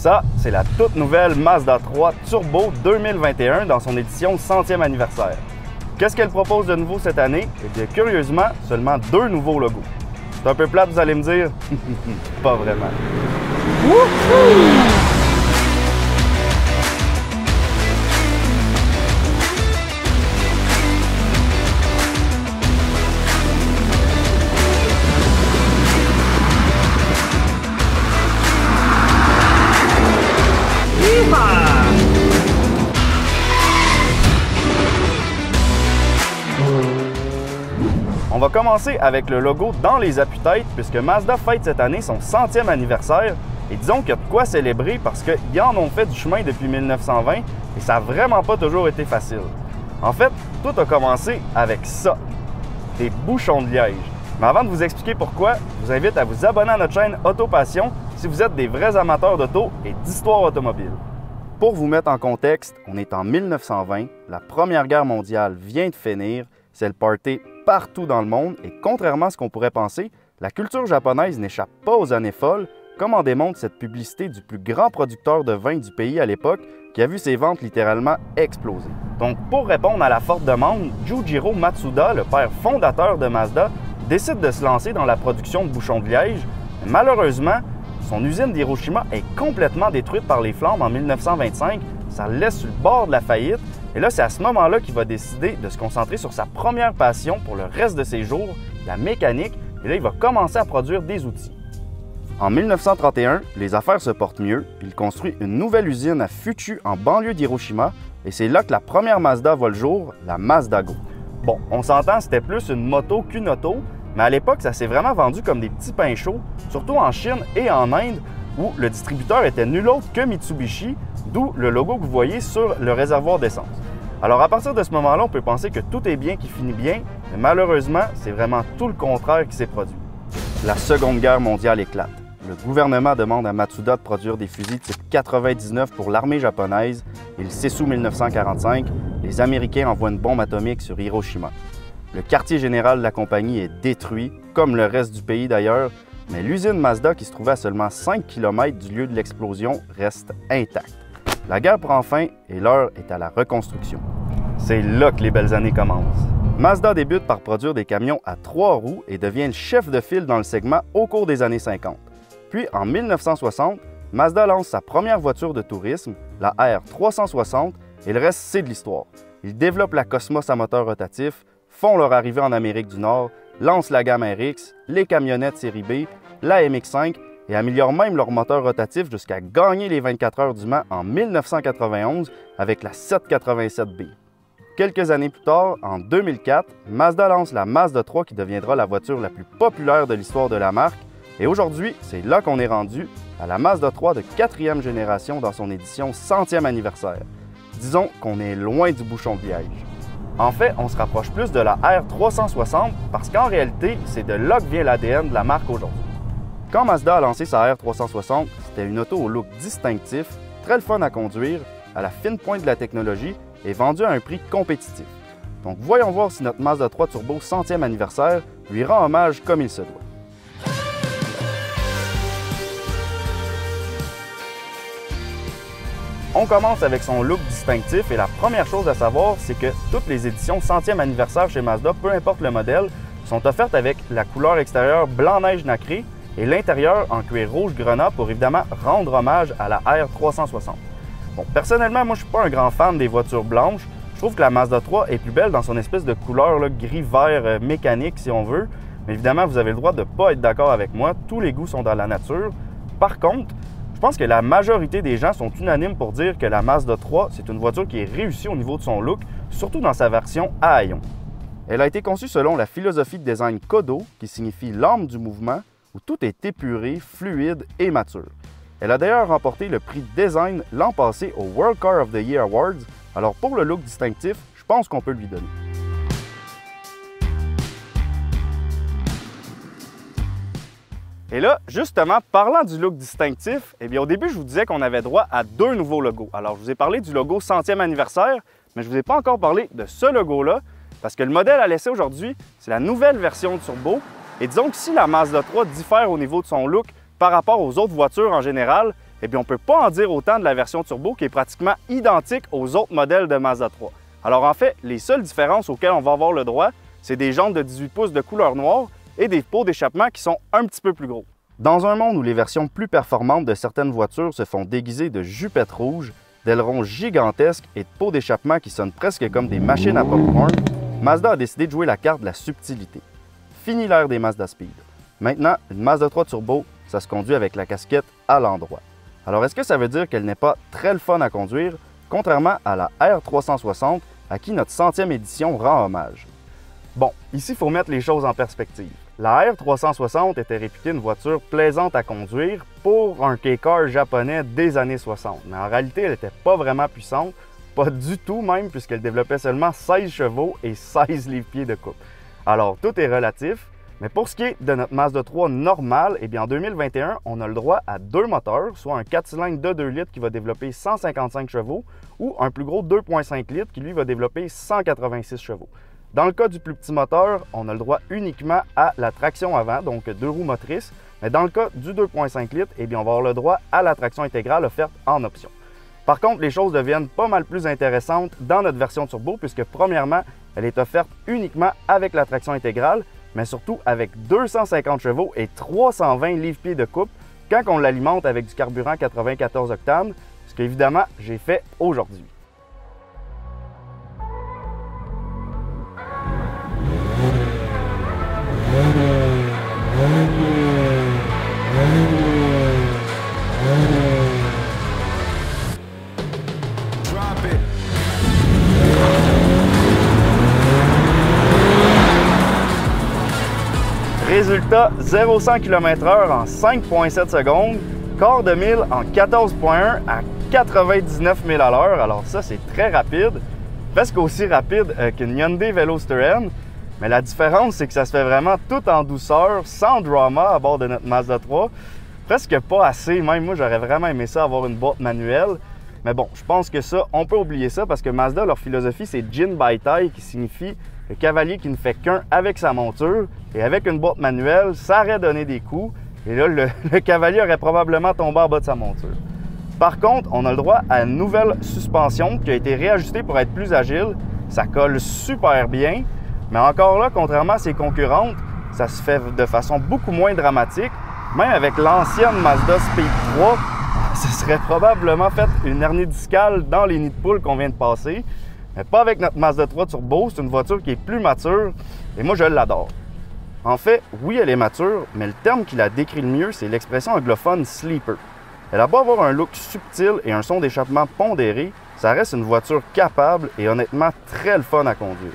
Ça, c'est la toute nouvelle Mazda 3 Turbo 2021 dans son édition 100e anniversaire. Qu'est-ce qu'elle propose de nouveau cette année? Eh bien, curieusement, seulement 2 nouveaux logos. C'est un peu plate, vous allez me dire? Pas vraiment. Wouhou! On va commencer avec le logo dans les appuis-têtes puisque Mazda fête cette année son 100e anniversaire et disons qu'il y a de quoi célébrer parce qu'ils en ont fait du chemin depuis 1920 et ça n'a vraiment pas toujours été facile. En fait, tout a commencé avec ça, des bouchons de liège. Mais avant de vous expliquer pourquoi, je vous invite à vous abonner à notre chaîne Autopassion si vous êtes des vrais amateurs d'auto et d'histoire automobile. Pour vous mettre en contexte, on est en 1920, la Première Guerre mondiale vient de finir, c'est le party partout dans le monde et contrairement à ce qu'on pourrait penser, la culture japonaise n'échappe pas aux années folles, comme en démontre cette publicité du plus grand producteur de vin du pays à l'époque qui a vu ses ventes littéralement exploser. Donc pour répondre à la forte demande, Jujiro Matsuda, le père fondateur de Mazda, décide de se lancer dans la production de bouchons de liège. Mais malheureusement, son usine d'Hiroshima est complètement détruite par les flammes en 1925, ça le laisse sur le bord de la faillite. Et là, c'est à ce moment-là qu'il va décider de se concentrer sur sa première passion pour le reste de ses jours, la mécanique, et là, il va commencer à produire des outils. En 1931, les affaires se portent mieux, il construit une nouvelle usine à Fuchu, en banlieue d'Hiroshima, et c'est là que la première Mazda voit le jour, la Mazda Go. Bon, on s'entend, c'était plus une moto qu'une auto, mais à l'époque, ça s'est vraiment vendu comme des petits pains chauds, surtout en Chine et en Inde, où le distributeur était nul autre que Mitsubishi, d'où le logo que vous voyez sur le réservoir d'essence. Alors à partir de ce moment-là, on peut penser que tout est bien qui finit bien, mais malheureusement, c'est vraiment tout le contraire qui s'est produit. La Seconde Guerre mondiale éclate. Le gouvernement demande à Matsuda de produire des fusils type 99 pour l'armée japonaise. Il s'essoue 1945, les Américains envoient une bombe atomique sur Hiroshima. Le quartier général de la compagnie est détruit, comme le reste du pays d'ailleurs, mais l'usine Mazda, qui se trouvait à seulement 5 km du lieu de l'explosion, reste intacte. La guerre prend fin et l'heure est à la reconstruction. C'est là que les belles années commencent. Mazda débute par produire des camions à 3 roues et devient le chef de file dans le segment au cours des années 50. Puis en 1960, Mazda lance sa première voiture de tourisme, la R360, et le reste c'est de l'histoire. Ils développent la Cosmos à moteur rotatif, font leur arrivée en Amérique du Nord, lancent la gamme RX, les camionnettes série B, la MX5 et améliorent même leur moteur rotatif jusqu'à gagner les 24 heures du Mans en 1991 avec la 787B. Quelques années plus tard, en 2004, Mazda lance la Mazda 3 qui deviendra la voiture la plus populaire de l'histoire de la marque. Et aujourd'hui, c'est là qu'on est rendu, à la Mazda 3 de 4e génération dans son édition 100e anniversaire. Disons qu'on est loin du bouchon de liège. En fait, on se rapproche plus de la R360 parce qu'en réalité, c'est de là que vient l'ADN de la marque aujourd'hui. Quand Mazda a lancé sa R360, c'était une auto au look distinctif, très le fun à conduire, à la fine pointe de la technologie et vendue à un prix compétitif. Donc voyons voir si notre Mazda 3 Turbo 100e anniversaire lui rend hommage comme il se doit. On commence avec son look distinctif et la première chose à savoir, c'est que toutes les éditions 100e anniversaire chez Mazda, peu importe le modèle, sont offertes avec la couleur extérieure blanc-neige nacré et l'intérieur en cuir rouge grenat pour évidemment rendre hommage à la R360. Bon, personnellement, moi je suis pas un grand fan des voitures blanches. Je trouve que la Mazda 3 est plus belle dans son espèce de couleur gris-vert mécanique si on veut. Mais évidemment, vous avez le droit de ne pas être d'accord avec moi. Tous les goûts sont dans la nature. Par contre, je pense que la majorité des gens sont unanimes pour dire que la Mazda 3, c'est une voiture qui est réussie au niveau de son look, surtout dans sa version à haillons. Elle a été conçue selon la philosophie de design Kodo, qui signifie l'âme du mouvement, où tout est épuré, fluide et mature. Elle a d'ailleurs remporté le prix Design l'an passé au World Car of the Year Awards, alors pour le look distinctif, je pense qu'on peut lui donner. Et là, justement, parlant du look distinctif, eh bien, au début, je vous disais qu'on avait droit à 2 nouveaux logos. Alors, je vous ai parlé du logo 100e anniversaire, mais je ne vous ai pas encore parlé de ce logo-là, parce que le modèle à l'essai aujourd'hui, c'est la nouvelle version Turbo. Et disons que si la Mazda 3 diffère au niveau de son look par rapport aux autres voitures en général, eh bien on ne peut pas en dire autant de la version turbo qui est pratiquement identique aux autres modèles de Mazda 3. Alors en fait, les seules différences auxquelles on va avoir le droit, c'est des jantes de 18 pouces de couleur noire et des pots d'échappement qui sont un petit peu plus gros. Dans un monde où les versions plus performantes de certaines voitures se font déguiser de jupettes rouges, d'ailerons gigantesques et de pots d'échappement qui sonnent presque comme des machines à popcorn, Mazda a décidé de jouer la carte de la subtilité. Fini l'ère des Mazda Speed. Maintenant, une Mazda 3 Turbo, ça se conduit avec la casquette à l'endroit. Alors est-ce que ça veut dire qu'elle n'est pas très le fun à conduire, contrairement à la R360 à qui notre 100e édition rend hommage? Bon, ici, il faut mettre les choses en perspective. La R360 était réputée une voiture plaisante à conduire pour un K-Car japonais des années 60. Mais en réalité, elle n'était pas vraiment puissante, pas du tout même, puisqu'elle développait seulement 16 chevaux et 16 livres-pieds de coupe. Alors, tout est relatif, mais pour ce qui est de notre Mazda 3 normale, eh bien, en 2021, on a le droit à deux moteurs, soit un 4 cylindres de 2 litres qui va développer 155 chevaux ou un plus gros 2,5 litres qui, lui, va développer 186 chevaux. Dans le cas du plus petit moteur, on a le droit uniquement à la traction avant, donc 2 roues motrices. Mais dans le cas du 2,5 litres, eh bien, on va avoir le droit à la traction intégrale offerte en option. Par contre, les choses deviennent pas mal plus intéressantes dans notre version turbo, puisque premièrement, elle est offerte uniquement avec la traction intégrale, mais surtout avec 250 chevaux et 320 livres-pieds de coupe quand on l'alimente avec du carburant 94 octanes, ce qu'évidemment, j'ai fait aujourd'hui. Résultat, 0-100 km/h en 5,7 secondes, quart de mille en 14,1 à 99 000 à l'heure. Alors ça, c'est très rapide, presque aussi rapide qu'une Hyundai Veloster N. Mais la différence, c'est que ça se fait vraiment tout en douceur, sans drama à bord de notre Mazda 3. Presque pas assez, même moi j'aurais vraiment aimé ça avoir une boîte manuelle. Mais bon, je pense que ça, on peut oublier ça parce que Mazda, leur philosophie, c'est Jin Baitai, qui signifie le cavalier qui ne fait qu'un avec sa monture. Et avec une boîte manuelle, ça aurait donné des coups. Et là, le cavalier aurait probablement tombé en bas de sa monture. Par contre, on a le droit à une nouvelle suspension qui a été réajustée pour être plus agile. Ça colle super bien. Mais encore là, contrairement à ses concurrentes, ça se fait de façon beaucoup moins dramatique. Même avec l'ancienne Mazda Speed 3, ça serait probablement fait une hernie discale dans les nids de poule qu'on vient de passer. Mais pas avec notre Mazda 3 Turbo, c'est une voiture qui est plus mature et moi je l'adore. En fait, oui, elle est mature, mais le terme qui la décrit le mieux, c'est l'expression anglophone « sleeper ». Elle a beau avoir un look subtil et un son d'échappement pondéré, ça reste une voiture capable et honnêtement très le fun à conduire.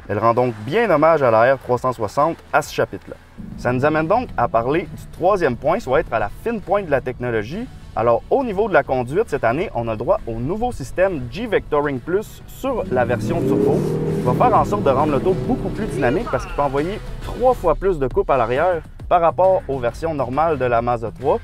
Elle rend donc bien hommage à la R360 à ce chapitre-là. Ça nous amène donc à parler du troisième point, soit être à la fine pointe de la technologie. Alors, au niveau de la conduite, cette année, on a le droit au nouveau système G-Vectoring Plus sur la version turbo, qui va faire en sorte de rendre l'auto beaucoup plus dynamique parce qu'il peut envoyer 3 fois plus de coupe à l'arrière par rapport aux versions normales de la Mazda 3.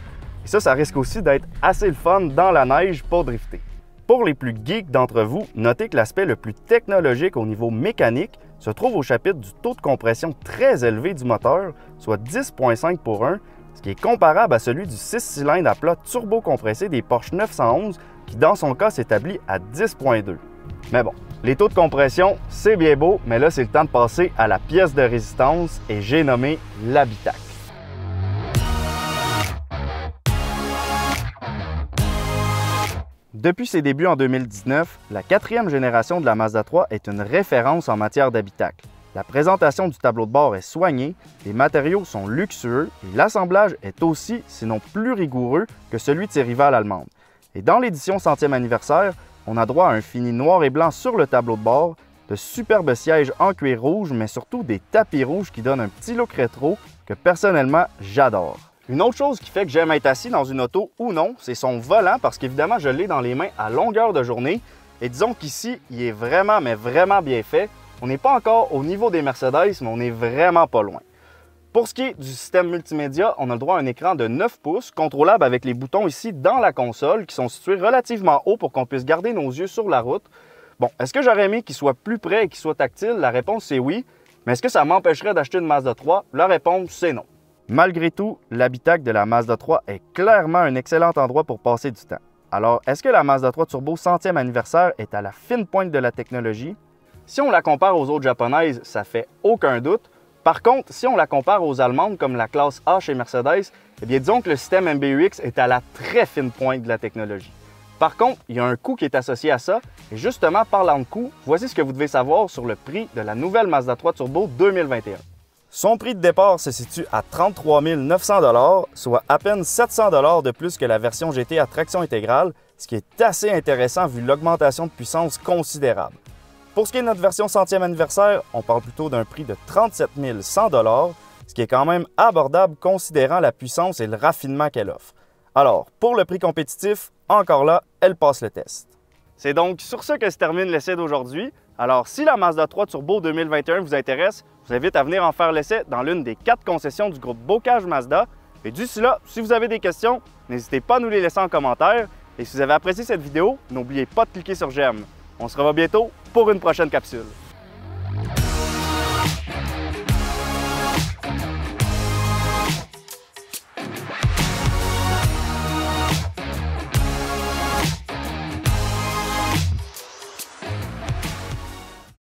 Et ça risque aussi d'être assez le fun dans la neige pour drifter. Pour les plus geeks d'entre vous, notez que l'aspect le plus technologique au niveau mécanique se trouve au chapitre du taux de compression très élevé du moteur, soit 10,5 pour 1, ce qui est comparable à celui du 6 cylindres à plat turbo-compressé des Porsche 911, qui dans son cas s'établit à 10,2. Mais bon, les taux de compression, c'est bien beau, mais là c'est le temps de passer à la pièce de résistance et j'ai nommé l'habitacle. Depuis ses débuts en 2019, la 4e génération de la Mazda 3 est une référence en matière d'habitacle. La présentation du tableau de bord est soignée, les matériaux sont luxueux et l'assemblage est aussi, sinon plus rigoureux que celui de ses rivales allemandes. Et dans l'édition 100e anniversaire, on a droit à un fini noir et blanc sur le tableau de bord, de superbes sièges en cuir rouge, mais surtout des tapis rouges qui donnent un petit look rétro que personnellement j'adore. Une autre chose qui fait que j'aime être assis dans une auto ou non, c'est son volant parce qu'évidemment je l'ai dans les mains à longueur de journée et disons qu'ici il est vraiment mais vraiment bien fait. On n'est pas encore au niveau des Mercedes, mais on est vraiment pas loin. Pour ce qui est du système multimédia, on a le droit à un écran de 9 pouces, contrôlable avec les boutons ici dans la console, qui sont situés relativement haut pour qu'on puisse garder nos yeux sur la route. Bon, est-ce que j'aurais aimé qu'il soit plus près et qu'il soit tactile? La réponse c'est oui. Mais est-ce que ça m'empêcherait d'acheter une Mazda 3? La réponse c'est non. Malgré tout, l'habitacle de la Mazda 3 est clairement un excellent endroit pour passer du temps. Alors, est-ce que la Mazda 3 Turbo 100e anniversaire est à la fine pointe de la technologie? Si on la compare aux autres japonaises, ça fait aucun doute. Par contre, si on la compare aux allemandes comme la classe A chez Mercedes, eh bien disons que le système MBUX est à la très fine pointe de la technologie. Par contre, il y a un coût qui est associé à ça, et justement, parlant de coût, voici ce que vous devez savoir sur le prix de la nouvelle Mazda 3 Turbo 2021. Son prix de départ se situe à 33 900 $, soit à peine 700 $ de plus que la version GT à traction intégrale, ce qui est assez intéressant vu l'augmentation de puissance considérable. Pour ce qui est de notre version 100e anniversaire, on parle plutôt d'un prix de 37 100 $, ce qui est quand même abordable considérant la puissance et le raffinement qu'elle offre. Alors, pour le prix compétitif, encore là, elle passe le test. C'est donc sur ce que se termine l'essai d'aujourd'hui. Alors, si la Mazda 3 Turbo 2021 vous intéresse, je vous invite à venir en faire l'essai dans l'une des 4 concessions du groupe Bocage Mazda. Et d'ici là, si vous avez des questions, n'hésitez pas à nous les laisser en commentaire. Et si vous avez apprécié cette vidéo, n'oubliez pas de cliquer sur j'aime. On se revoit bientôt pour une prochaine capsule.